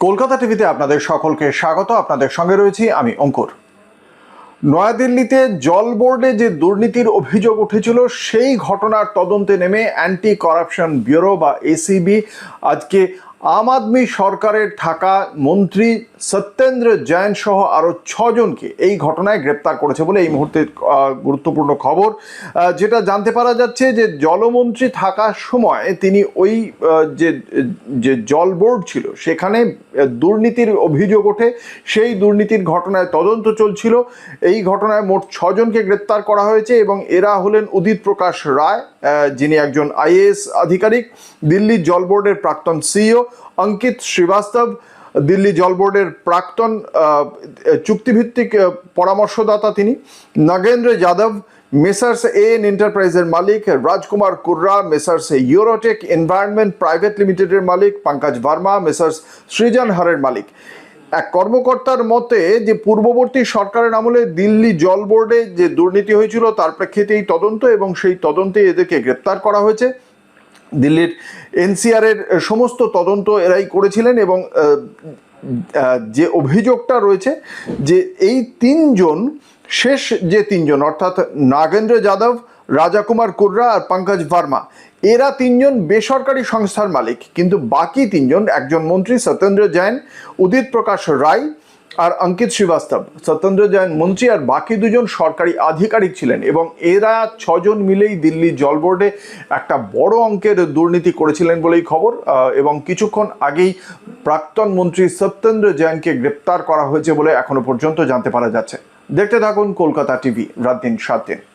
কলকাতা টিভিতে আপনাদের সকলকে স্বাগত। আপনাদের সঙ্গে রয়েছি আমি অঙ্কুর। নয়াদিল্লিতে জল বোর্ডে যে দুর্নীতির অভিযোগ উঠেছিল সেই ঘটনার তদন্তে নেমে অ্যান্টি করাপশন ব্যুরো বা এসিবি আজকে আম আদমি সরকারের থাকা মন্ত্রী সত্যেন্দ্র জৈন সহ আরও 6 জনকে এই ঘটনায় গ্রেপ্তার করেছে বলে এই মুহূর্তে গুরুত্বপূর্ণ খবর যেটা জানতে পারা যাচ্ছে যে জলমন্ত্রী থাকার সময় তিনি ওই যে জল বোর্ড ছিল সেখানে দুর্নীতির অভিযোগ ওঠে। সেই দুর্নীতির ঘটনায় তদন্ত চলছিল। এই ঘটনায় মোট 6 জনকে গ্রেপ্তার করা হয়েছে এবং এরা হলেন উদিত প্রকাশ রায়, যিনি একজন আইএএস আধিকারিক, দিল্লি জল বোর্ডের প্রাক্তন সিইও অঙ্কিত শ্রীবাস্তব, দিল্লি জল বোর্ডের প্রাক্তন চুক্তিভিত্তিক পরামর্শদাতা তিনি, নাগেন্দ্র যাদব, মেসার্স এন এন্টারপ্রাইজের মালিক রাজকুমার কুর্রা, মেসার্স ইউরোটেক এনভায়রনমেন্ট প্রাইভেট লিমিটেডের মালিক পঙ্কজ ভার্মা, মেসার্স সৃজন হরের মালিক। এক কর্মকর্তার মতে যে পূর্ববর্তী সরকারের আমলে দিল্লি জল বোর্ডে যে দুর্নীতি হয়েছিল তার প্রেক্ষিতে এই তদন্ত এবং সেই তদন্তে এদেরকে গ্রেপ্তার করা হয়েছে। দিল্লির এনসিআর এর সমস্ত তদন্ত এরাই করেছিলেন এবং যে অভিযোগটা রয়েছে যে এই 3 জন, শেষ যে 3 জন অর্থাৎ নাগেন্দ্র যাদব, রাজাকুমার কুর্রা আর পঙ্কজ ভার্মা, এরা 3 জন বেসরকারি সংস্থার মালিক, কিন্তু বাকি 3 জন, একজন মন্ত্রী সত্যেন্দ্র জৈন, উদিত প্রকাশ রায় আর অঙ্কিত শ্রীবাস্তব। সত্যেন্দ্র জৈন মন্ত্রী আর বাকি 2 জন সরকারি আধিকারিক ছিলেন এবং এরা 6 জন মিলেই দিল্লি জল বোর্ডে একটা বড় অঙ্কের দুর্নীতি করেছিলেন বলেই খবর। এবং কিছুক্ষণ আগেই প্রাক্তন মন্ত্রী সত্যেন্দ্র জৈনকে গ্রেপ্তার করা হয়েছে বলে এখনো পর্যন্ত জানতে পারা যাচ্ছে। দেখতে থাকুন কলকাতা টিভি, রাত দিন 7 দিন।